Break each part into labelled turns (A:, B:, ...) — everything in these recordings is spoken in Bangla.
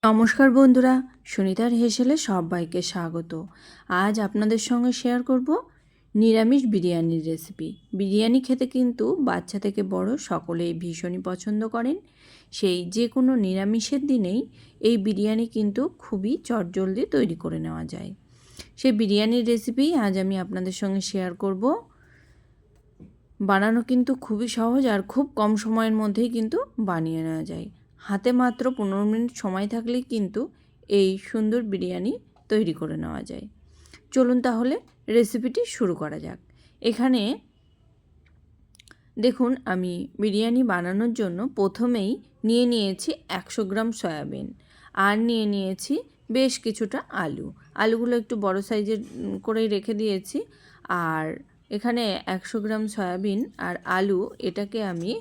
A: নমস্কার বন্ধুরা, সুনিতার হেসেলে সবাইকে স্বাগত। আজ আপনাদের সঙ্গে শেয়ার করব নিরামিষ বিরিয়ানির রেসিপি। বিরিয়ানি খেতে কিন্তু বাচ্চা থেকে বড় সকলেই ভীষণই পছন্দ করেন। সেই যে কোনো নিরামিষের দিনেই এই বিরিয়ানি কিন্তু খুবই চটজলদি তৈরি করে নেওয়া যায়। সেই বিরিয়ানির রেসিপি আজ আমি আপনাদের সঙ্গে শেয়ার করব। বানানো কিন্তু খুবই সহজ আর খুব কম সময়ের মধ্যেই কিন্তু বানিয়ে নেওয়া যায়। হাতে মাত্র 15 মিনিট সময় থাকলেই কিন্তু এই সুন্দর বিরিয়ানি তৈরি করে নেওয়া যায়। চলুন তাহলে রেসিপিটি শুরু করা যাক। এখানে দেখুন, আমি বিরিয়ানি বানানোর জন্য প্রথমেই নিয়েছি 100 গ্রাম সয়াবিন আর নিয়েছি বেশ কিছুটা আলুগুলো একটু বড় সাইজের করেই রেখে দিয়েছি। আর এখানে 100 গ্রাম সয়াবিন আর আলু এটাকে আমি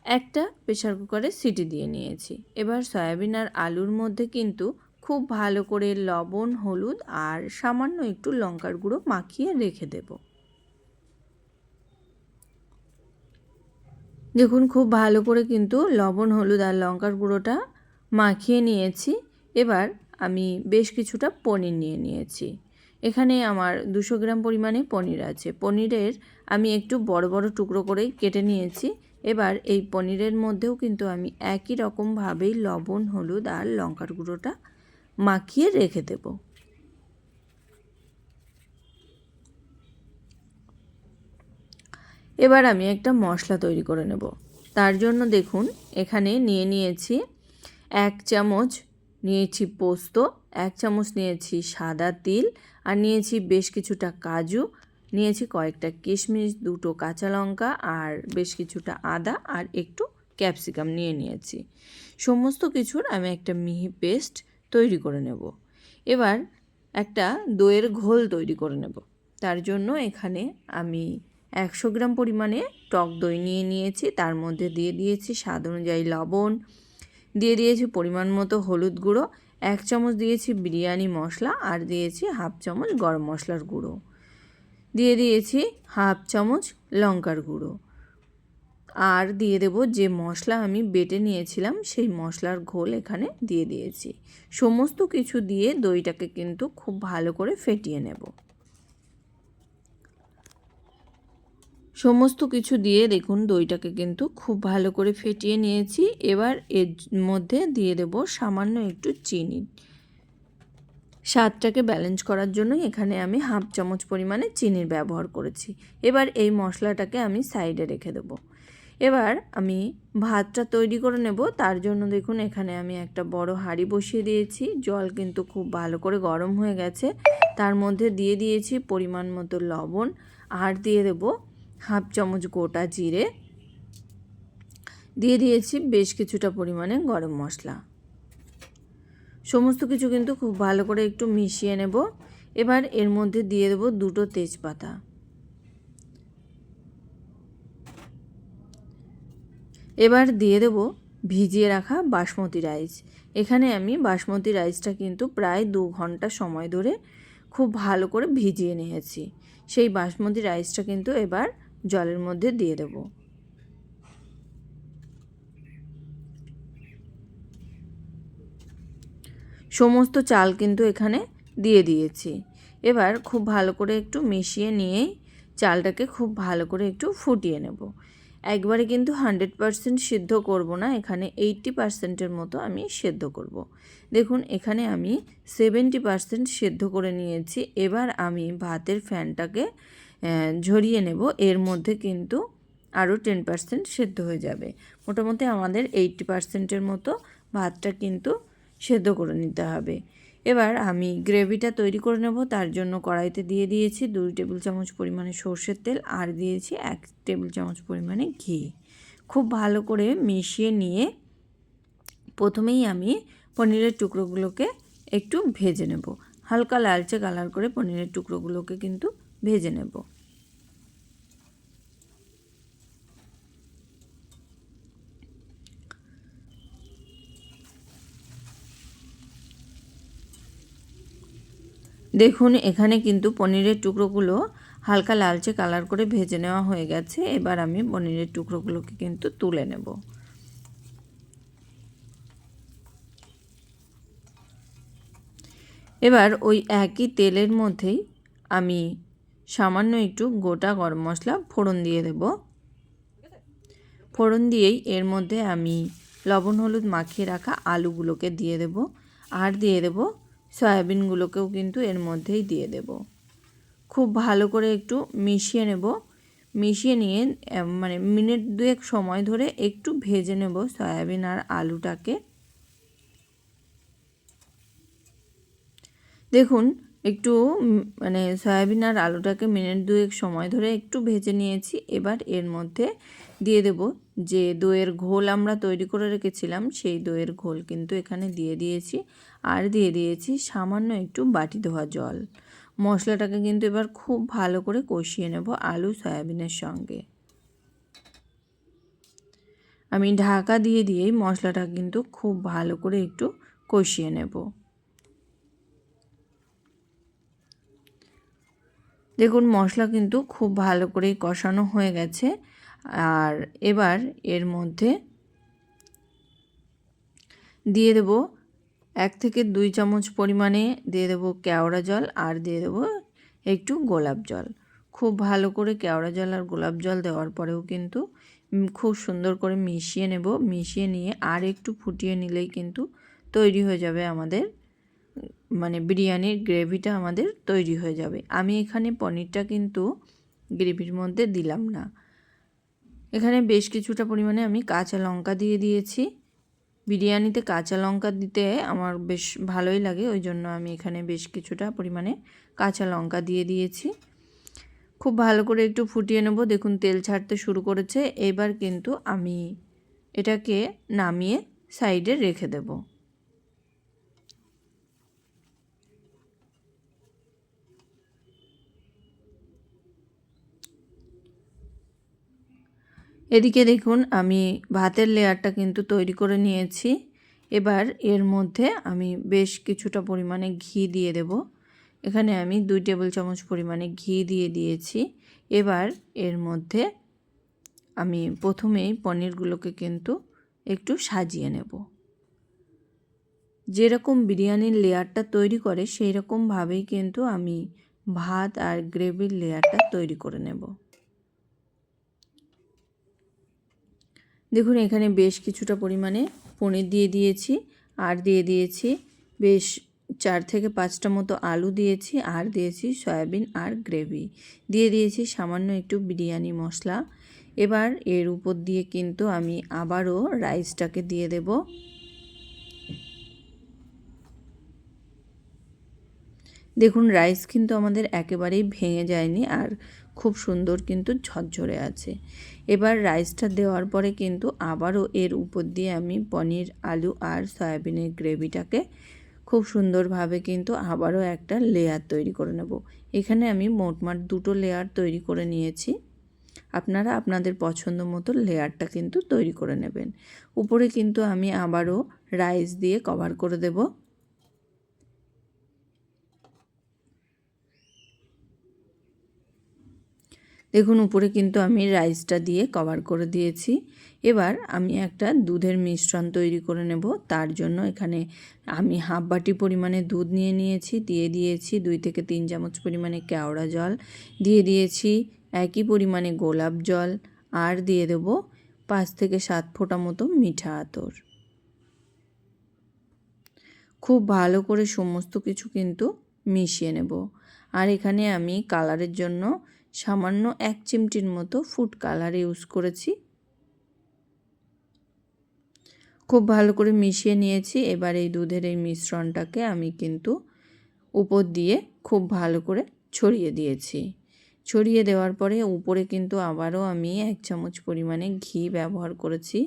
A: একটা প্রেসার কুকারে সিটি দিয়ে নিয়েছি। এবার সয়াবিন আর আলুর মধ্যে কিন্তু খুব ভালো করে লবণ, হলুদ আর সামান্য একটু লঙ্কার গুঁড়ো মাখিয়ে রেখে দেব। দেখুন, খুব ভালো করে কিন্তু লবণ, হলুদ আর লঙ্কার গুঁড়োটা মাখিয়ে নিয়েছি। এবার আমি বেশ কিছুটা পনির নিয়েছি। এখানে আমার 200 গ্রাম পরিমাণে পনির আছে। পনিরের আমি একটু বড় বড় টুকরো করেই কেটে নিয়েছি। এবার এই পনিরের মধ্যেও কিন্তু আমি একই রকমভাবেই লবণ, হলুদ আর লঙ্কার গুঁড়োটা মাখিয়ে রেখে দেব। এবার আমি একটা মশলা তৈরি করে নেব। তার জন্য দেখুন, এখানে নিয়েছি 1 চামচ নিয়েছি পোস্ত, 1 চামচ নিয়েছি সাদা তিল আর নিয়েছি বেশ কিছুটা কাজু, নিয়েছি কয়েকটা কিশমিশ, 2টো কাঁচা লঙ্কা আর বেশ কিছুটা আদা আর একটু ক্যাপসিকাম নিয়েছি। সমস্ত কিছুর আমি একটা মিহি পেস্ট তৈরি করে নেব। এবার একটা দইয়ের ঘোল তৈরি করে নেব। তার জন্য এখানে আমি 100 গ্রাম পরিমাণে টক দই নিয়েছি। তার মধ্যে দিয়ে দিয়েছি স্বাদ অনুযায়ী লবণ, দিয়ে দিয়েছি পরিমাণ মতো হলুদ গুঁড়ো, 1 চামচ দিয়েছি বিরিয়ানি মশলা আর দিয়েছি 1/2 চামচ গরম মশলার গুঁড়ো, দিয়ে দিয়েছি 1/2 চামচ লঙ্কার গুঁড়ো আর দিয়ে দেব যে মশলা আমি বেটে নিয়েছিলাম সেই মশলার ঘোল এখানে দিয়ে দিয়েছি। সমস্ত কিছু দিয়ে দইটাকে কিন্তু খুব ভালো করে ফেটিয়ে নেব। সমস্ত কিছু দিয়ে দেখুন দইটাকে কিন্তু খুব ভালো করে ফেটিয়ে নিয়েছি। এবার এর মধ্যে দিয়ে দেব সামান্য একটু চিনি। স্বাদটাকে ব্যালেন্স করার জন্যই এখানে আমি 1/2 চামচ পরিমাণে চিনির ব্যবহার করেছি। এবার এই মশলাটাকে আমি সাইডে রেখে দেব। এবার আমি ভাতটা তৈরি করে নেব। তার জন্য দেখুন, এখানে আমি একটা বড় হাঁড়ি বসিয়ে দিয়েছি। জল কিন্তু খুব ভালো করে গরম হয়ে গেছে। তার মধ্যে দিয়ে দিয়েছি পরিমাণ মতো লবণ আর দিয়ে দেব 1/2 চামচ গোটা জিরে, দিয়ে দিয়েছি বেশ কিছুটা পরিমাণে গরম মশলা। সমস্ত কিছু কিন্তু খুব ভালো করে একটু মিশিয়ে নেব। এবার এর মধ্যে দিয়ে দেব 2টো তেজপাতা। এবার দিয়ে দেব ভিজিয়ে রাখা বাসমতি রাইস। এখানে আমি বাসমতি রাইসটা কিন্তু প্রায় 2 ঘন্টা সময় ধরে খুব ভালো করে ভিজিয়ে নিয়েছি। সেই বাসমতি রাইসটা কিন্তু এবার জলের মধ্যে দিয়ে দেব। সমস্ত চাল কিন্তু এখানে দিয়ে দিয়েছি। এবার খুব ভালো করে একটু মিশিয়ে নিয়ে চালটাকে খুব ভালো করে একটু ফুটিয়ে নেব। একবারে কিন্তু 100% সিদ্ধ করব না, এখানে 80%-এর মতো আমি সেদ্ধ করব। দেখুন, এখানে আমি 70% সেদ্ধ করে নিয়েছি। এবার আমি ভাতের ফ্যানটাকে ঝরিয়ে নেব। এর মধ্যে কিন্তু আরও 10% সেদ্ধ হয়ে যাবে। মোটামুটি আমাদের 80%-এর মতো ভাতটা কিন্তু সেদ্ধ করে নিতে হবে। এবার আমি গ্রেভিটা তৈরি করে নেব। তার জন্য কড়াইতে দিয়ে দিয়েছি 2 টেবিল চামচ পরিমাণে সর্ষের তেল আর দিয়েছি 1 টেবিল চামচ পরিমাণে ঘি। খুব ভালো করে মিশিয়ে নিয়ে প্রথমেই আমি পনিরের টুকরোগুলোকে একটু ভেজে নেব। হালকা লালচে কালার করে পনিরের টুকরোগুলোকে কিন্তু ভেজে নেব। দেখুন, এখানে কিন্তু পনিরের টুকরোগুলো হালকা লালচে কালার করে ভেজে নেওয়া হয়ে গেছে। এবার আমি পনিরের টুকরোগুলোকে কিন্তু তুলে নেব। এবার ওই একই তেলের মধ্যেই আমি সামান্য একটু গোটা গরম মশলা ফোড়ন দিয়ে দেব। ফোড়ন দিয়েই এর মধ্যে আমি লবণ হলুদ মাখিয়ে রাখা আলুগুলোকে দিয়ে দেব, আর দিয়ে দেব সয়াবিনগুলোকেও কিন্তু এর মধ্যেই দিয়ে দেব। খুব ভালো করে একটু মিশিয়ে নেব। মিশিয়ে নিয়ে মানে মিনিট দুয়েক সময় ধরে একটু ভেজে নেব সয়াবিন আর আলুটাকে। দেখুন একটু মানে সয়াবিন আর আলুটাকে মিনিট দুয়েক সময় ধরে একটু ভেজে নিয়েছি। এবার এর মধ্যে দিয়ে দেব যে দইয়ের ঘোল আমরা তৈরি করে রেখেছিলাম, সেই দইয়ের ঘোল কিন্তু এখানে দিয়ে দিয়েছি, আর দিয়ে দিয়েছি সামান্য একটু বাটি ধোয়া জল। মশলাটাকে কিন্তু এবার খুব ভালো করে কষিয়ে নেব আলু সয়াবিনের সঙ্গে। আমি ঢাকা দিয়ে দিয়েই মশলাটা কিন্তু খুব ভালো করে একটু কষিয়ে নেব। দেখুন মশলা কিন্তু খুব ভালো করেই কষানো হয়ে গেছে। আর এবার এর মধ্যে দিয়ে দেব 1 থেকে 2 চামচ পরিমাণে দিয়ে দেব কেওড়া জল, আর দিয়ে দেব একটু গোলাপ জল। খুব ভালো করে কেওড়া জল আর গোলাপ জল দেওয়ার পরেও কিন্তু খুব সুন্দর করে মিশিয়ে নেব। মিশিয়ে নিয়ে আর একটু ফুটিয়ে নিলেই কিন্তু তৈরি হয়ে যাবে আমাদের মানে বিরিয়ানির গ্রেভিটা আমাদের তৈরি হয়ে যাবে। আমি এখানে পনিরটা কিন্তু গ্রেভির মধ্যে দিলাম না। এখানে বেশ কিছুটা পরিমাণে আমি কাঁচা লঙ্কা দিয়ে দিয়েছি। বিরিয়ানিতে কাঁচা লঙ্কা দিতে আমার বেশ ভালোই লাগে, ওই জন্য আমি এখানে বেশ কিছুটা পরিমাণে কাঁচা লঙ্কা দিয়ে দিয়েছি। খুব ভালো করে একটু ফুটিয়ে নেব। দেখুন তেল ছাড়তে শুরু করেছে। এবার কিন্তু আমি এটাকে নামিয়ে সাইডে রেখে দেব। এদিকে দেখুন আমি ভাতের লেয়ারটা কিন্তু তৈরি করে নিয়েছি। এবার এর মধ্যে আমি বেশ কিছুটা পরিমাণে ঘি দিয়ে দেব। এখানে আমি 2 টেবিল চামচ পরিমাণে ঘি দিয়ে দিয়েছি। এবার এর মধ্যে আমি প্রথমেই পনিরগুলোকে কিন্তু একটু সাজিয়ে নেব। যেরকম বিরিয়ানির লেয়ারটা তৈরি করে সেই রকমভাবেই কিন্তু আমি ভাত আর গ্রেভির লেয়ারটা তৈরি করে নেব। দেখুন এখানে বেশ কিছুটা পরিমাণে পনির দিয়ে দিয়েছি, আর দিয়ে দিয়েছি বেশ 4 থেকে 5টা মতো আলু দিয়েছি, আর দিয়েছি সয়াবিন আর গ্রেভি, দিয়ে দিয়েছি সামান্য একটু বিরিয়ানি মশলা। এবার এর উপর দিয়ে কিন্তু আমি আবারও রাইসটাকে দিয়ে দেব। দেখুন রাইস কিন্তু আমাদের একেবারেই ভেঙে যায়নি, আর খুব সুন্দর কিন্তু ঝরঝরে আছে। এবার রাইসটা দেওয়ার পরে কিন্তু আবারও এর উপর দিয়ে আমি পনির আলু আর সয়াবিনের গ্রেভিটাকে খুব সুন্দরভাবে কিন্তু আবারও একটা লেয়ার তৈরি করে নেব। এখানে আমি মোটমাট 2টো লেয়ার তৈরি করে নিয়েছি। আপনারা আপনাদের পছন্দ মতো লেয়ারটা কিন্তু তৈরি করে নেবেন। উপরে কিন্তু আমি আবারও রাইস দিয়ে কভার করে দেব। দেখুন উপরে কিন্তু আমি রাইসটা দিয়ে কভার করে দিয়েছি। এবার আমি একটা দুধের মিশ্রণ তৈরি করে নেব। তার জন্য এখানে আমি হাফ বাটি পরিমাণে দুধ নিয়ে নিয়েছি, দিয়ে দিয়েছি 2 থেকে 3 চামচ পরিমাণে কেওড়া জল, দিয়ে দিয়েছি একই পরিমাণে গোলাপ জল, আর দিয়ে দেব 5 থেকে 7 ফোঁটা মতো মিঠা আতর। খুব ভালো করে সমস্ত কিছু কিন্তু মিশিয়ে নেব। আর এখানে আমি কালারের জন্য সামান্য 1 চিমটির মতো ফুড কালার ইউজ করেছি। খুব ভালো করে মিশিয়ে নিয়েছি। এবার এই দুধের এই মিশ্রণটাকে আমি কিন্তু উপর দিয়ে খুব ভালো করে ছড়িয়ে দিয়েছি। ছড়িয়ে দেওয়ার পরে উপরে কিন্তু আবারও আমি 1 চামচ পরিমাণে ঘি ব্যবহার করেছি।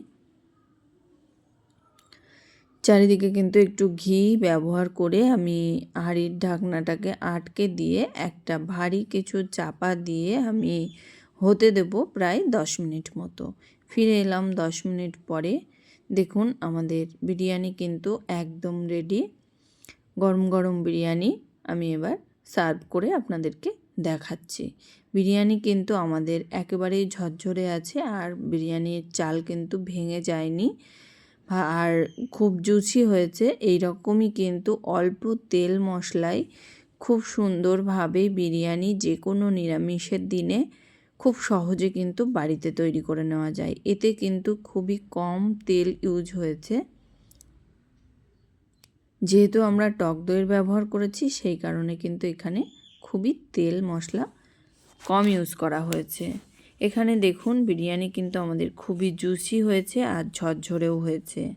A: চারিদিকে কিন্তু একটু ঘি ব্যবহার করে আমি হাঁড়ির ঢাকনাটাকে আটকে দিয়ে একটা ভারী কিছু চাপা দিয়ে আমি হতে দেব প্রায় 10 মিনিট মতো। ফিরে এলাম 10 মিনিট পরে। দেখুন আমাদের বিরিয়ানি কিন্তু একদম রেডি। গরম গরম বিরিয়ানি আমি এবার সার্ভ করে আপনাদেরকে দেখাচ্ছি। বিরিয়ানি কিন্তু আমাদের একেবারেই ঝরঝরে আছে, আর বিরিয়ানির চাল কিন্তু ভেঙে যায়নি। আর খুব জুসি হয়েছে। এই রকমই কিন্তু অল্প তেল মশলায় খুব সুন্দরভাবে বিরিয়ানি যে কোনো নিরামিষের দিনে খুব সহজে কিন্তু বাড়িতে তৈরি করে নেওয়া যায়। এতে কিন্তু খুবই কম তেল ইউজ হয়েছে। যেহেতু আমরা টক দইয়ের ব্যবহার করেছি সেই কারণে কিন্তু এখানে খুবই তেল মশলা কম ইউজ করা হয়েছে। এখানে দেখুন বিরিয়ানি কিন্তু আমাদের খুবই জুসি হয়েছে আর ঝরঝরেও হয়েছে।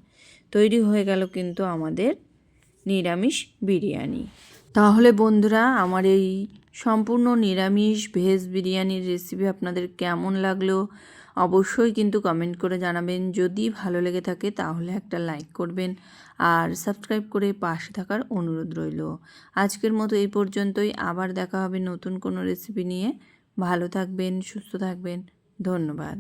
A: তৈরি হয়ে গেল কিন্তু আমাদের নিরামিষ বিরিয়ানি। তাহলে বন্ধুরা, আমার এই সম্পূর্ণ নিরামিষ ভেজ বিরিয়ানির রেসিপি আপনাদের কেমন লাগলো অবশ্যই কিন্তু কমেন্ট করে জানাবেন। যদি ভালো লেগে থাকে তাহলে একটা লাইক করবেন আর সাবস্ক্রাইব করে পাশে থাকার অনুরোধ রইল। আজকের মতো এই পর্যন্তই। আবার দেখা হবে নতুন কোনো রেসিপি নিয়ে। ভালো থাকবেন, সুস্থ থাকবেন। ধন্যবাদ।